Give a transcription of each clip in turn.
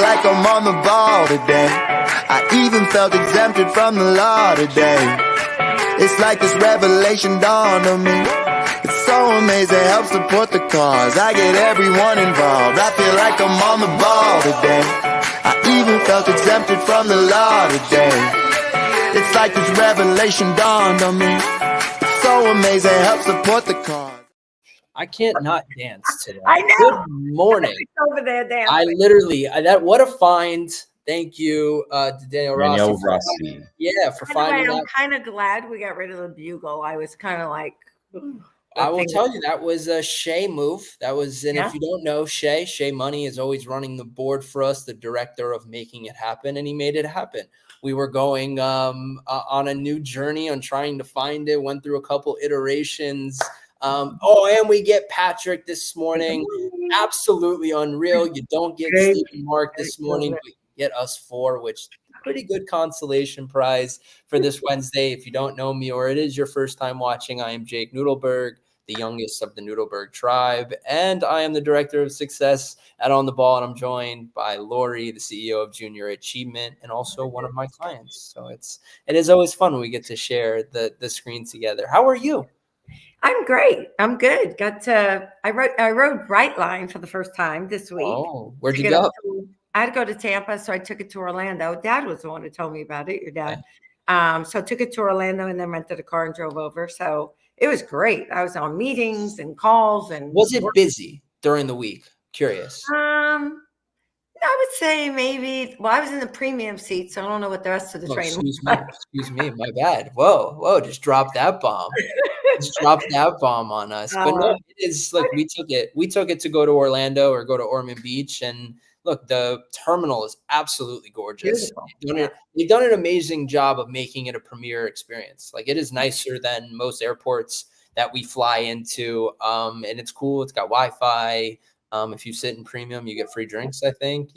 like I'm on the ball today. I even felt exempted from the law today. It's like this revelation dawned on me. It's so amazing, helps support the cause. I get everyone involved. I feel like I'm on the ball today. I even felt exempted from the law today. It's like this revelation dawned on me. It's so amazing, helps support the cause. I can't not dance today. I know. Good morning. Over there dancing. I literally, what a find. Thank you, Daniel Rossi. For finding I'm that. kind of glad we got rid of the bugle. I was kind of like, I will tell you, that was a Shay move. That was, and if you don't know Shay Money is always running the board for us, the director of making it happen, and he made it happen. We were going on a new journey on trying to find it, went through a couple iterations. And we get Patrick this morning. Absolutely unreal. You don't get Stephen Mark this morning, but you get us four, which pretty good consolation prize for this Wednesday. If you don't know me or it is your first time watching, I am Jake Nudelberg, the youngest of the Nudelberg tribe, and I am the director of success at On the Ball, and I'm joined by Lori, the CEO of Junior Achievement, and also one of my clients. So it is always fun when we get to share the screen together. How are you? I'm great. I'm good. I rode Brightline for the first time this week. Oh, where'd you go? I had to go to Tampa, so I took it to Orlando. Dad was the one who told me about it, your dad. So I took it to Orlando and then rented a car and drove over. So it was great. I was on meetings and calls. And was it busy during the week? Curious. I would say maybe. Well, I was in the premium seat, so I don't know what the rest of the train was. Excuse me, my bad. Whoa, just drop that bomb. Just drop that bomb on us. But no, it is like we took it to go to Orlando or go to Ormond Beach, and look, the terminal is absolutely gorgeous. They've done an amazing job of making it a premier experience. Like, it is nicer than most airports that we fly into, and it's cool. It's got Wi-Fi. If you sit in premium, you get free drinks, I think,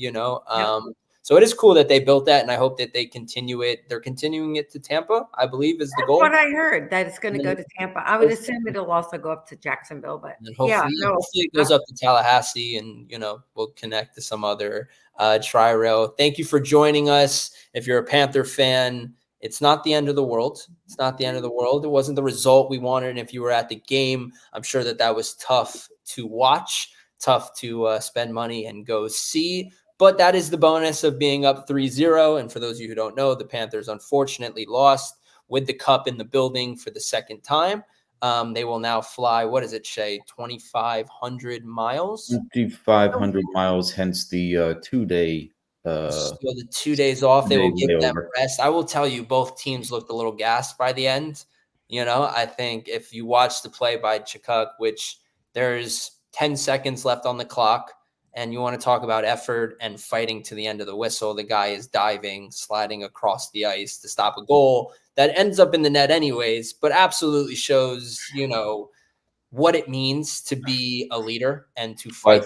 So it is cool that they built that, and I hope that they continue it. They're continuing it to Tampa, I believe, is the goal. That's what I heard, that it's going to go to Tampa. I would assume it'll also go up to Jacksonville, but hopefully it goes up to Tallahassee, and, we'll connect to some other tri-rail. Thank you for joining us. If you're a Panther fan, it's not the end of the world. It's not the end of the world. It wasn't the result we wanted. And if you were at the game, I'm sure that was tough to watch. Tough to spend money and go see, but that is the bonus of being up 3-0. And for those of you who don't know, the Panthers unfortunately lost with the cup in the building for the second time. They will now fly, what is it, Shay, 2,500 miles? 2,500 miles, hence the 2-day. So the 2 days off, they will give them rest. I will tell you, both teams looked a little gassed by the end. I think if you watch the play by Chakuk, which there's 10 seconds left on the clock, and you want to talk about effort and fighting to the end of the whistle. The guy is diving, sliding across the ice to stop a goal that ends up in the net anyways, but absolutely shows, what it means to be a leader and to fight.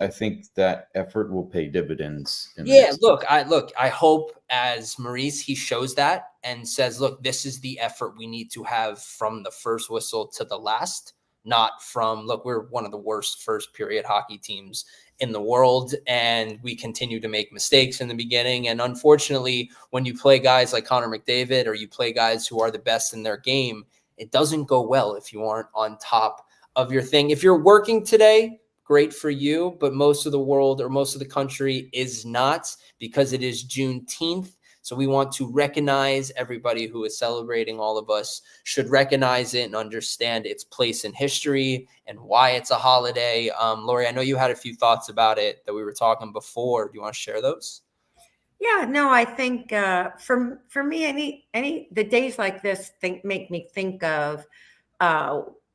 I think that effort will pay dividends. I hope as Maurice, he shows that and says, look, this is the effort we need to have from the first whistle to the last. Not from, look, we're one of the worst first period hockey teams in the world, and we continue to make mistakes in the beginning. And unfortunately, when you play guys like Connor McDavid or you play guys who are the best in their game, it doesn't go well if you aren't on top of your thing. If you're working today, great for you, but most of the world or most of the country is not, because it is Juneteenth. So we want to recognize everybody who is celebrating. All of us should recognize it and understand its place in history and why it's a holiday. Lori, I know you had a few thoughts about it that we were talking before. Do you want to share those? Yeah, no, I think for me, the days like this make me think of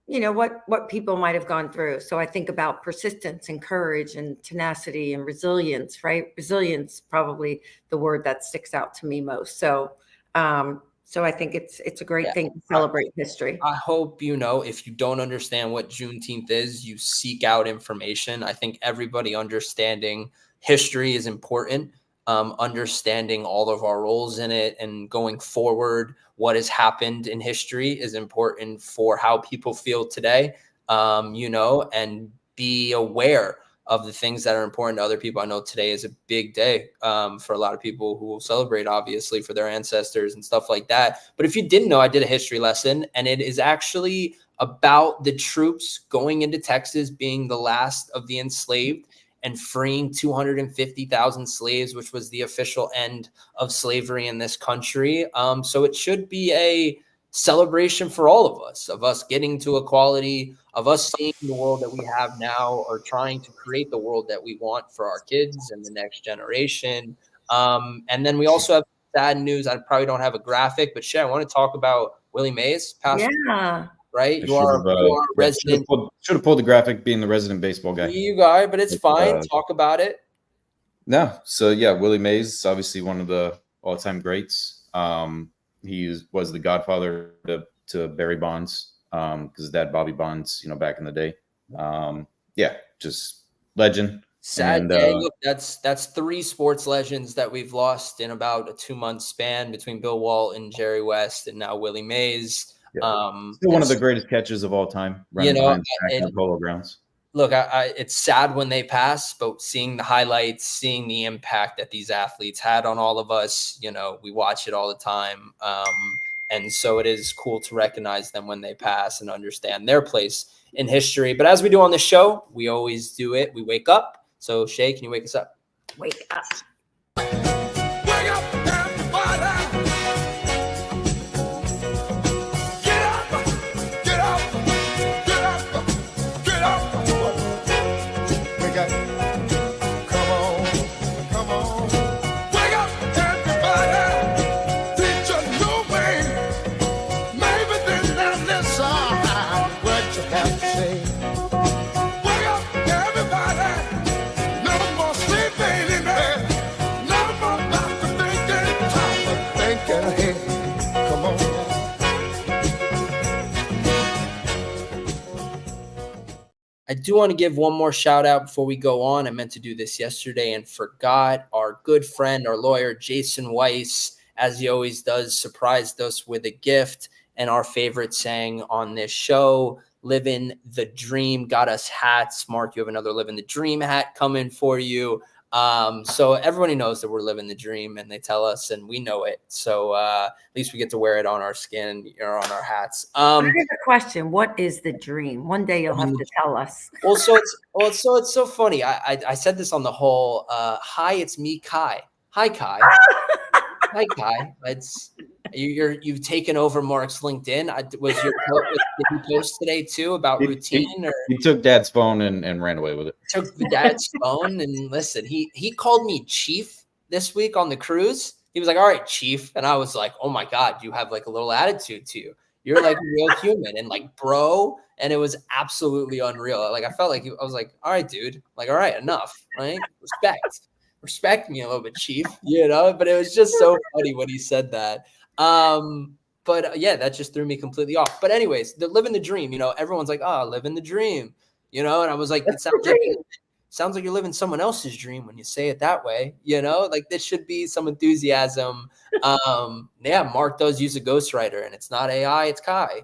what people might have gone through. So I think about persistence and courage and tenacity and resilience, right? Resilience, probably the word that sticks out to me most. So I think it's a great thing to celebrate history. I hope, if you don't understand what Juneteenth is, you seek out information. I think everybody understanding history is important. Understanding all of our roles in it and going forward, what has happened in history is important for how people feel today, and be aware of the things that are important to other people. I know today is a big day for a lot of people who will celebrate, obviously, for their ancestors and stuff like that. But if you didn't know, I did a history lesson, and it is actually about the troops going into Texas, being the last of the enslaved and freeing 250,000 slaves, which was the official end of slavery in this country. So it should be a celebration for all of us getting to equality, of us seeing the world that we have now, or trying to create the world that we want for our kids and the next generation. And then we also have sad news. I probably don't have a graphic, but Shay, I want to talk about Willie Mays, past, Yeah. right? I You are a resident. Should have pulled the graphic, being the resident baseball guy. You guy, but it's fine. Talk about it. No, so yeah, Willie Mays is obviously one of the all-time greats. He was the godfather to Barry Bonds, because his dad Bobby Bonds, back in the day. Yeah, just legend. Sad day. Look, that's 3 sports legends that we've lost in about a 2-month span between Bill Walton, Jerry West, and now Willie Mays. Yeah. Still one of the greatest catchers of all time. Running behind the Polo Grounds. Look, it's sad when they pass, but seeing the highlights, seeing the impact that these athletes had on all of us, we watch it all the time. And so it is cool to recognize them when they pass and understand their place in history. But as we do on the show, we always do it. We wake up. So Shay, can you wake us up? Wake up. Wake up, everybody. Get up, get up, get up, get up. Wake up, come on, come on. Wake up, everybody. Teach a new way. Maybe this and this what you have to say. Wake up, everybody. No more sleeping in bed. No more about to thinking. Time to thinking ahead. Come on. I do want to give one more shout out before we go on. I meant to do this yesterday and forgot. Our good friend, our lawyer, Jason Weiss, as he always does, surprised us with a gift and our favorite saying on this show, living the dream, got us hats. Mark, you have another living the dream hat coming for you. So everybody knows that we're living the dream, and they tell us, and we know it. So at least we get to wear it on our skin or on our hats. I have a question. What is the dream? One day you'll have to tell us. Well, so it's so funny. I said this on the whole. Hi, it's me, Kai. Hi, Kai. Hi, Kai. You've taken over Mark's LinkedIn. Did you post today too about routine? He took Dad's phone and ran away with it. Took Dad's phone and listen. He called me Chief this week on the cruise. He was like, "All right, Chief," and I was like, "Oh my God, you have like a little attitude to you. You're like a real human and like bro." And it was absolutely unreal. Like I felt like I was like, "All right, dude. Like, all right, enough. Right? Respect me a little bit, Chief." But it was just so funny when he said that. But yeah, that just threw me completely off. But anyways, living the dream, everyone's like, "Oh, living the dream," and I was like, it sounds like you're living someone else's dream when you say it that way, like this should be some enthusiasm. Yeah, Mark does use a ghostwriter and it's not AI, it's Kai.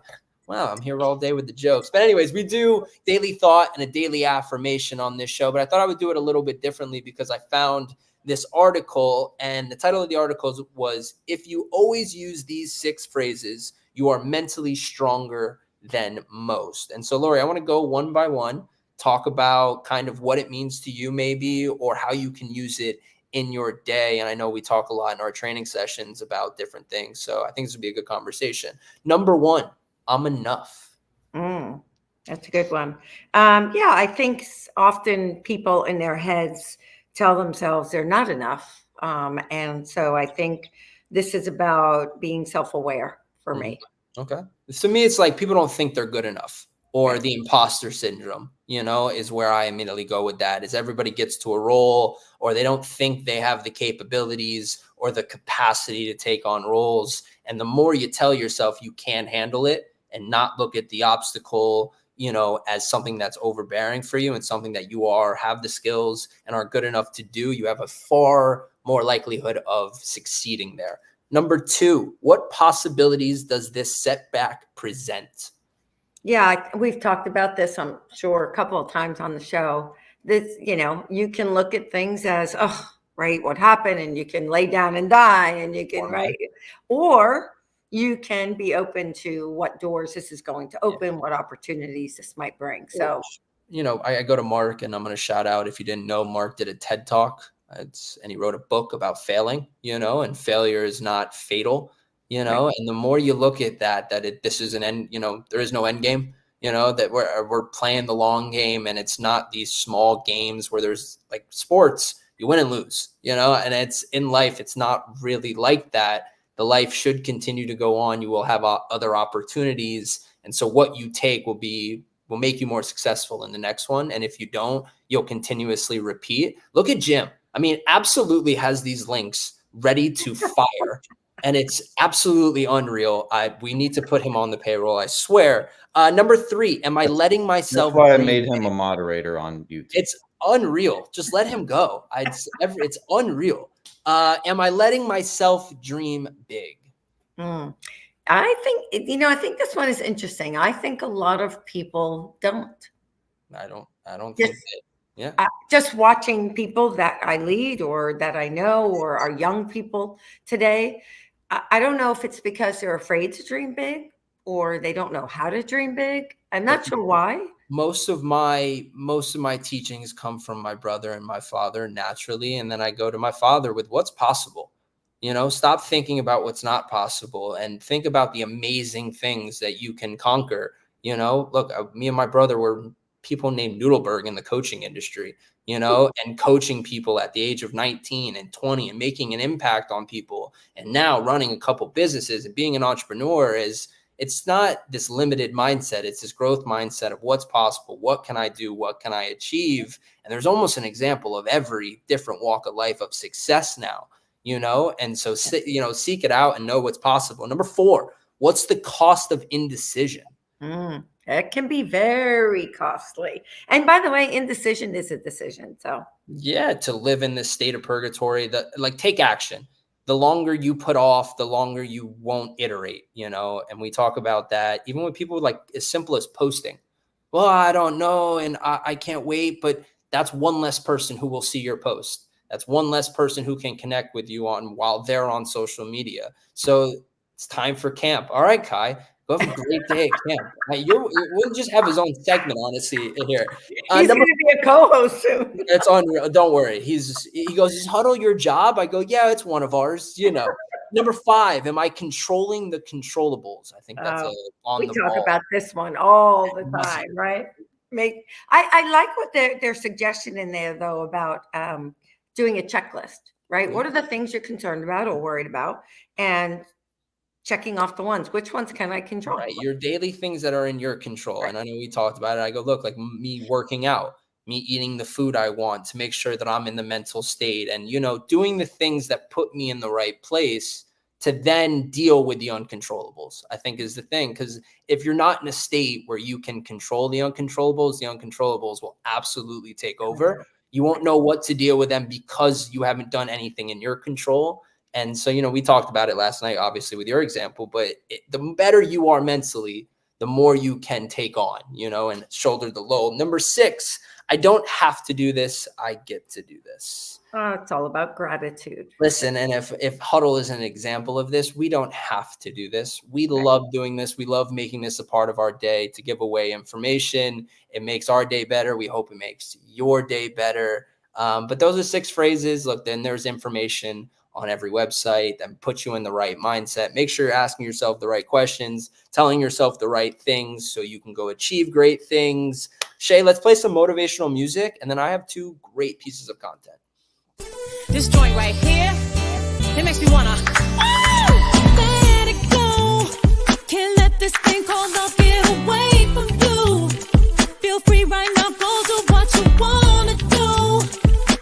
Wow, I'm here all day with the jokes. But anyways, we do daily thought and a daily affirmation on this show, but I thought I would do it a little bit differently because I found this article, and the title of the article was, "If you always use these 6 phrases, you are mentally stronger than most." And so, Lori, I want to go one by one, talk about kind of what it means to you maybe, or how you can use it in your day. And I know we talk a lot in our training sessions about different things. So I think this would be a good conversation. Number 1, I'm enough. That's a good one. Yeah, I think often people in their heads tell themselves they're not enough. And so I think this is about being self-aware for me. Okay. To me, it's like people don't think they're good enough, or the imposter syndrome, is where I immediately go with that. Is everybody gets to a role, or they don't think they have the capabilities or the capacity to take on roles. And the more you tell yourself you can't handle it and not look at the obstacle, as something that's overbearing for you and something that you have the skills and are good enough to do, you have a far more likelihood of succeeding there. Number 2, what possibilities does this setback present? Yeah, we've talked about this, I'm sure, a couple of times on the show. this, you can look at things as, oh, right, what happened, and you can lay down and die, and you can, right, or you can be open to what doors this is going to open, what opportunities this might bring. So, I go to Mark, and I'm going to shout out, if you didn't know, Mark did a TED Talk, and he wrote a book about failing, and failure is not fatal, Right. and the more you look at that this is an end, there is no end game, that we're playing the long game, and it's not these small games where there's like sports, you win and lose, and it's in life, it's not really like that. The life should continue to go on. You will have other opportunities. And so what you take will make you more successful in the next one. And if you don't, you'll continuously repeat. Look at Jim. I mean, absolutely has these links ready to fire. And it's absolutely unreal. We need to put him on the payroll, I swear. Number 3, am I letting myself? That's why I made him a moderator on YouTube. It's unreal. Just let him go. It's unreal. Am I letting myself dream big? I think this one is interesting. I think a lot of people don't. I don't think that. Yeah. Just watching people that I lead or that I know or are young people today, I don't know if it's because they're afraid to dream big or they don't know how to dream big. I'm not sure why. Most of my teachings come from my brother and my father naturally. And then I go to my father with what's possible. Stop thinking about what's not possible and think about the amazing things that you can conquer. Look, me and my brother were people named Nudelberg in the coaching industry, and coaching people at the age of 19 and 20 and making an impact on people. And now running a couple businesses and being an entrepreneur it's not this limited mindset. It's this growth mindset of what's possible. What can I do? What can I achieve? And there's almost an example of every different walk of life of success now, and so, seek it out and know what's possible. Number 4, what's the cost of indecision? It can be very costly. And by the way, indecision is a decision. So yeah, to live in this state of purgatory, take action. The longer you put off, the longer you won't iterate, and we talk about that even with people like as simple as posting. Well, I don't know. And I can't wait, but that's one less person who will see your post. That's one less person who can connect with you while they're on social media. So it's time for camp. All right, Kai, go have a great day at camp. We'll just have his own segment, honestly, here. He's going to be a co-host soon. It's unreal. Don't worry. He goes, is Huddle your job? I go, yeah, it's one of ours. Number 5, am I controlling the controllables? I think that's on the ball. We talk about this one all the time, right? I like what their suggestion in there, though, about doing a checklist, right? Yeah. What are the things you're concerned about or worried about? And checking off the ones. Which ones can I control? Right. Your daily things that are in your control. Right. And I know we talked about it. I go, look, like me working out, me eating the food I want to make sure that I'm in the mental state and, doing the things that put me in the right place to then deal with the uncontrollables, I think is the thing. Because if you're not in a state where you can control the uncontrollables will absolutely take over. You won't know what to deal with them because you haven't done anything in your control. And so, we talked about it last night, obviously, with your example, but the better you are mentally, the more you can take on, and shoulder the load. Number 6, I don't have to do this. I get to do this. It's all about gratitude. Listen, and if Huddle is an example of this, we don't have to do this. We love doing this. We love making this a part of our day to give away information. It makes our day better. We hope it makes your day better. But those are 6 phrases. Look, then there's information on every website that puts you in the right mindset. Make sure you're asking yourself the right questions, telling yourself the right things so you can go achieve great things. Shay, let's play some motivational music. And then I have 2 great pieces of content. This joint right here, it makes me wanna let it go. Can't let this thing called love get away from you. Feel free right now, go do what you wanna do.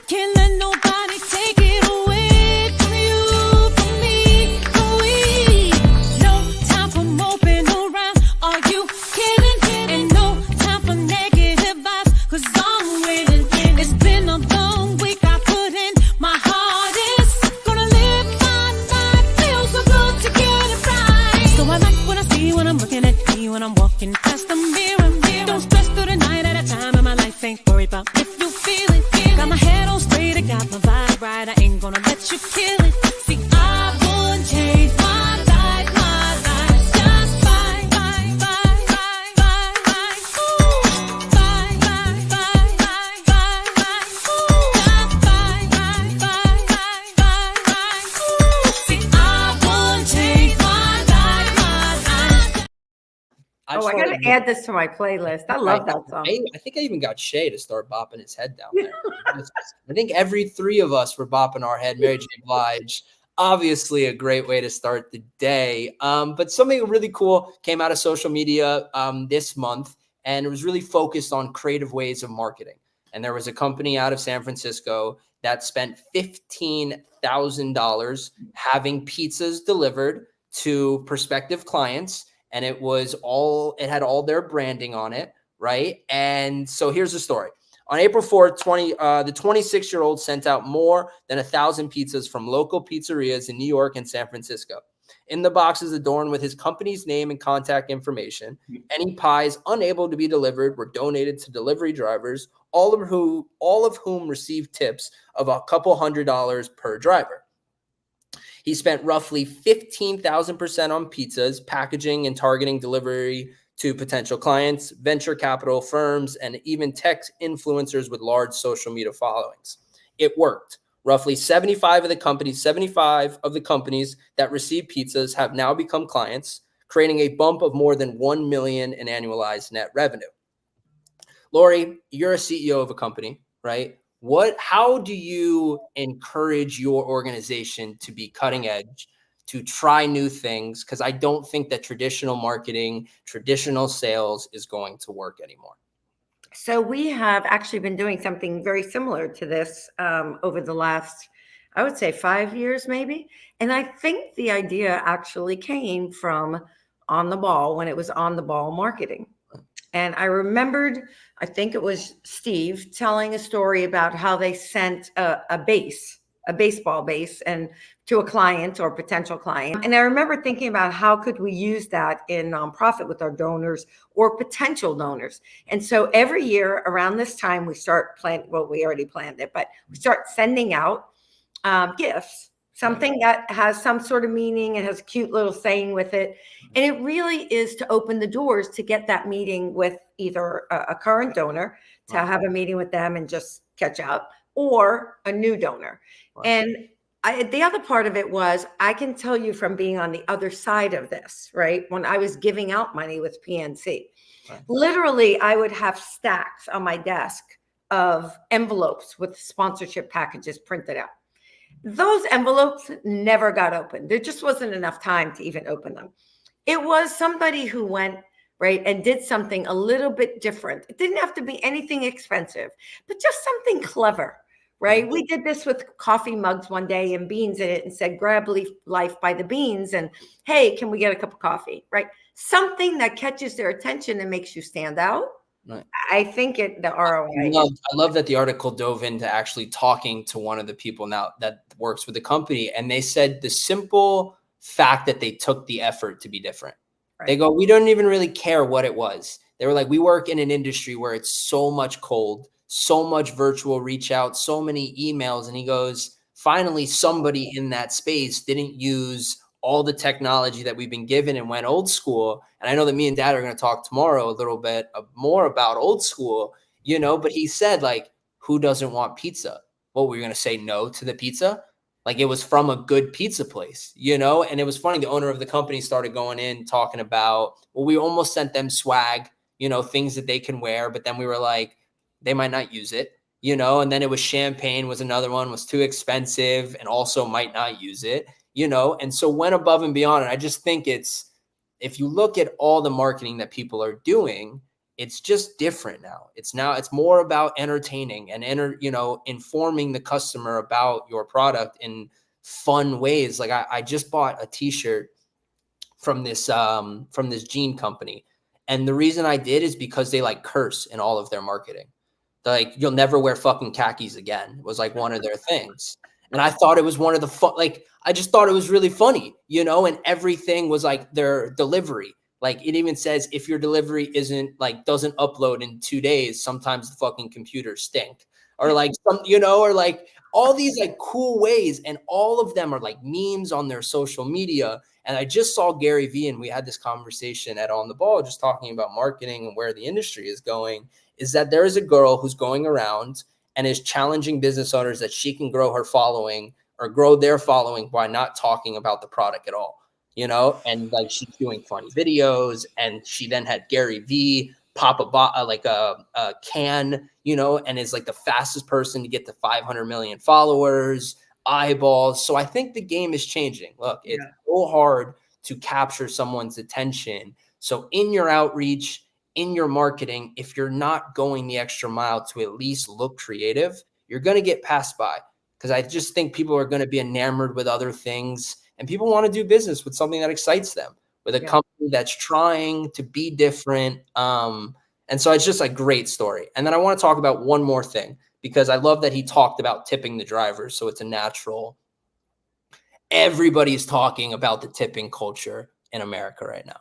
Can't let nobody take it away from you, from me, from we. No time for moping around, are you kidding? And no time for negative vibes, 'cause I'm winning. It's been a long week, I put in my hardest. Gonna live my life to kill it. See, I would change my life just fine, fine, fine, fine, fine, fine. Ooh, fine, fine, fine, fine, fine, fine. Ooh, just fine, fine, fine, fine, fine, fine. Ooh, see, I would change my life. I Oh, just I wanna got to add this to my playlist. I love that song. I think I even got Shay to start bopping his head down there. I think every three of us were bopping our head. Mary J. Blige, obviously a great way to start the day. But something really cool came out of social media this month, and it was really focused on creative ways of marketing. And there was a company out of San Francisco that spent $15,000 having pizzas delivered to prospective clients. And it had all their branding on it, right? And so here's the story. On April 4th, the 26-year-old sent out more than 1,000 pizzas from local pizzerias in New York and San Francisco. In the boxes adorned with his company's name and contact information, any pies unable to be delivered were donated to delivery drivers, all of whom received tips of a couple $100s per driver. He spent roughly 15,000% on pizzas, packaging, and targeting delivery to potential clients, venture capital firms, and even tech influencers with large social media followings. It worked. Roughly 75 of the companies that received pizzas have now become clients, creating a bump of more than 1 million in annualized net revenue. Lori, you're a CEO of a company, right? How do you encourage your organization to be cutting edge, to try new things? Because I don't think that traditional marketing, traditional sales is going to work anymore. So we have actually been doing something very similar to this over the last, I would say 5 years maybe. And I think the idea actually came from On the Ball, when it was On the Ball marketing. And I remembered, I think it was Steve telling a story about how they sent a baseball base, and to a client or potential client. And I remember thinking about how could we use that in nonprofit with our donors or potential donors. And so every year around this time, we start planning, well, we already planned it, but we start sending out gifts, something that has some sort of meaning and has a cute little saying with it. And it really is to open the doors to get that meeting with either a current donor, to have a meeting with them and just catch up, or a new donor. And the other part of it was, I can tell you from being on the other side of this, right? When I was giving out money with PNC, literally I would have stacks on my desk of envelopes with sponsorship packages printed out. Those envelopes never got opened. There just wasn't enough time to even open them. It was somebody who went, right, and did something a little bit different. It didn't have to be anything expensive, but just something clever, right? We did this with coffee mugs one day and beans in it, and said, grab life by the beans, and hey, can we get a cup of coffee, right? Something that catches their attention and makes you stand out. Right. I think the ROI. I love that the article dove into actually talking to one of the people now that works with the company. And they said the simple fact that they took the effort to be different. Right. They go, we don't even really care what it was. They were like, we work in an industry where it's so much cold, so much virtual reach out, so many emails. And he goes, finally, somebody in that space didn't use all the technology that we've been given and went old school. And I know that me and Dad are going to talk tomorrow a little bit more about old school, but he said, like, who doesn't want pizza? Well, we're going to say no to the pizza. Like, it was from a good pizza place, and it was funny. The owner of the company started going in talking about, well, we almost sent them swag, things that they can wear. But then we were like, they might not use it, and then it was champagne was another one, was too expensive and also might not use it. And so went above and beyond. And I just think if you look at all the marketing that people are doing, it's just different now. It's more about entertaining and informing the customer about your product in fun ways. Like I just bought a t-shirt from this jean company. And the reason I did is because they like curse in all of their marketing. They're like, you'll never wear fucking khakis again, was like one of their things. And I thought it was one of the I just thought it was really funny, and everything was like their delivery. Like it even says, if your delivery doesn't upload in 2 days, sometimes the fucking computers stink, or like some, or like, all these like cool ways, and all of them are like memes on their social media. And I just saw Gary Vee, and we had this conversation at On the Ball, just talking about marketing and where the industry is going, is that there is a girl who's going around and is challenging business owners that she can grow her following or grow their following by not talking about the product at all, you know? And like she's doing funny videos, and she then had Gary Vee pop a can, you know, and is like the fastest person to get to 500 million followers, eyeballs. So I think the game is changing. Look, it's so hard to capture someone's attention. So in your outreach, in your marketing, if you're not going the extra mile to at least look creative, you're going to get passed by. Because I just think people are going to be enamored with other things, and people want to do business with something that excites them, with a company that's trying to be different. And so it's just a great story. And then I want to talk about one more thing, because I love that he talked about tipping the drivers. So it's a natural. Everybody's talking about the tipping culture in America right now.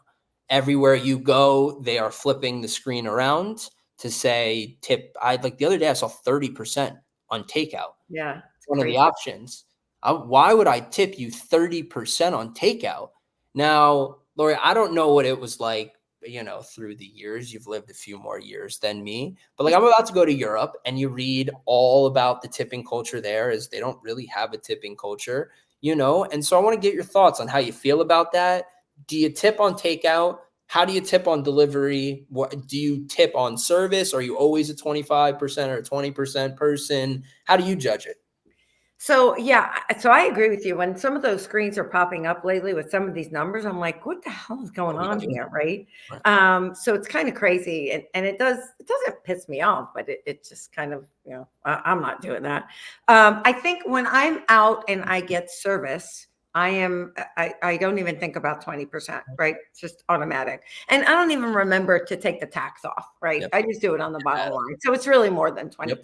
Everywhere you go, they are flipping the screen around to say tip. The other day I saw 30% on takeout. Yeah. One of the options. Why would I tip you 30% on takeout? Now, Lori, I don't know what it was like, you know, through the years. You've lived a few more years than me, but like I'm about to go to Europe, and you read all about the tipping culture there, as they don't really have a tipping culture, you know? And so I want to get your thoughts on how you feel about that. Do you tip on takeout? How do you tip on delivery? What do you tip on service? Are you always a 25% or a 20% person? How do you judge it? So I agree with you. When some of those screens are popping up lately with some of these numbers, I'm like, what the hell is going on here, right? So it's kind of crazy, and it doesn't piss me off, but it just kind of, you know, I'm not doing that. I think when I'm out and I get service, I don't even think about 20%, right? It's just automatic. And I don't even remember to take the tax off, right? I just do it on the bottom line. So it's really more than 20%.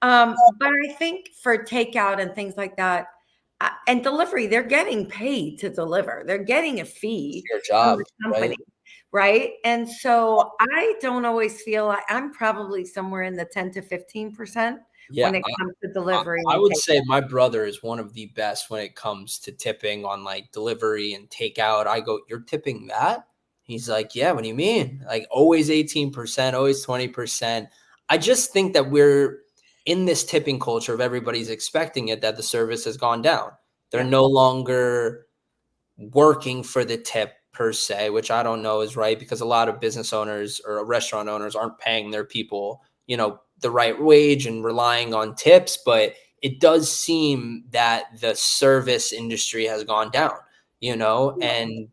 But I think for takeout and things like that, and delivery, they're getting paid to deliver. They're getting a fee your job, from the company, right? And so I don't always feel like I'm probably somewhere in the 10 to 15% when it comes to delivery. I would say my brother is one of the best when it comes to tipping on like delivery and takeout. I go, "You're tipping that?" He's like, "Yeah, what do you mean?" Like always 18%, always 20%. I just think that we're in this tipping culture of everybody's expecting it, that the service has gone down. They're no longer working for the tip per se, which I don't know is right, because a lot of business owners or restaurant owners aren't paying their people, you know, the right wage and relying on tips. But it does seem that the service industry has gone down, you know, and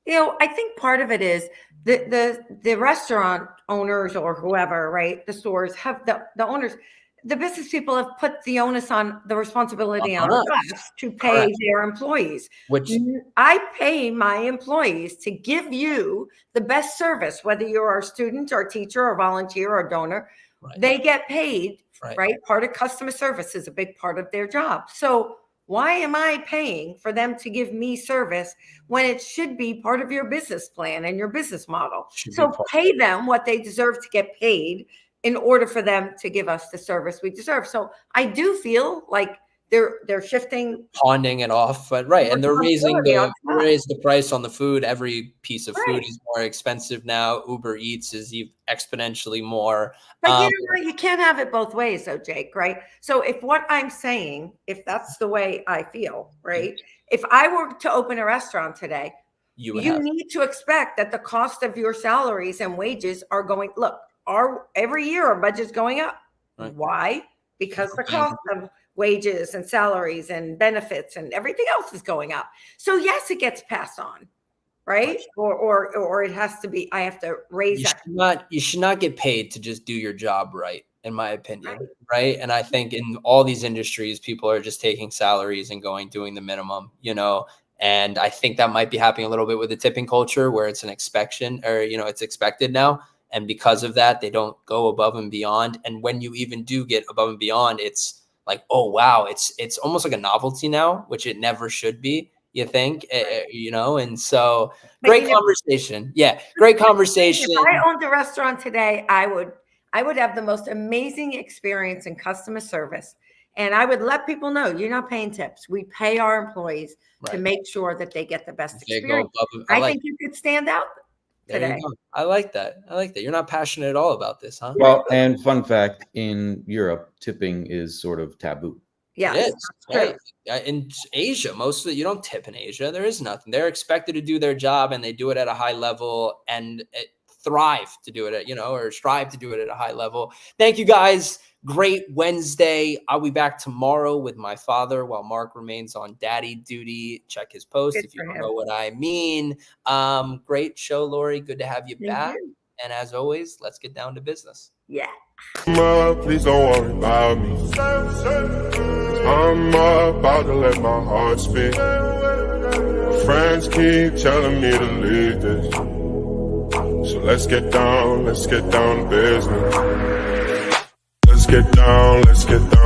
you know, I think part of it is the restaurant owners or whoever, right? The stores have the owners. The business people have put the onus on the responsibility on us to pay their employees. Which I pay my employees to give you the best service, whether you're a student or teacher or volunteer or donor. They get paid, right? Part of customer service is a big part of their job. So why am I paying for them to give me service when it should be part of your business plan and your business model? So pay them what they deserve to get paid in order for them to give us the service we deserve. So I do feel like they're shifting, pawning it off, but and they're raise the price on the food. Every piece of food is more expensive now. Uber Eats is exponentially more. But you can't have it both ways, though, Jake. Right? So if what I'm saying, if that's the way I feel, right? If I were to open a restaurant today, you need to expect that the cost of your salaries and wages are going. Look. Every year our budget's going up. Why? Because the cost of wages and salaries and benefits and everything else is going up. So yes, it gets passed on, right? Or it has to be. I have to raise that. You should not get paid to just do your job right, in my opinion, right? And I think in all these industries, people are just taking salaries and doing the minimum, you know. And I think that might be happening a little bit with the tipping culture, where it's an expectation, or you know, it's expected now. And because of that, they don't go above and beyond. And when you even do get above and beyond, it's like, oh, wow, it's almost like a novelty now, which it never should be, you think, you know? And so great conversation. Yeah, great conversation. If I owned a restaurant today, I would have the most amazing experience in customer service. And I would let people know, you're not paying tips. We pay our employees to Right. make sure that they get the best They go experience. above- I like think you could stand out there you today. go. I like that. I like that. You're not passionate at all about this, huh? Well, and fun fact, in Europe, tipping is sort of taboo. Yes, It is, that's true. right? In Asia, most of it, you don't tip in Asia. There is nothing. They're expected to do their job, and they do it at a high level and thrive to do it at, or strive to do it at a high level. Thank you, guys. Great Wednesday. I'll be back tomorrow with my father while Mark remains on daddy duty. Check his post Good if you for don't him. know what I mean. Great show, Lori. Good to have you Thank back. you. And as always, let's get down to business. Yeah. Please don't worry about me. I'm about to let my heart speak. Friends keep telling me to leave this. So let's get down to business. Let's get down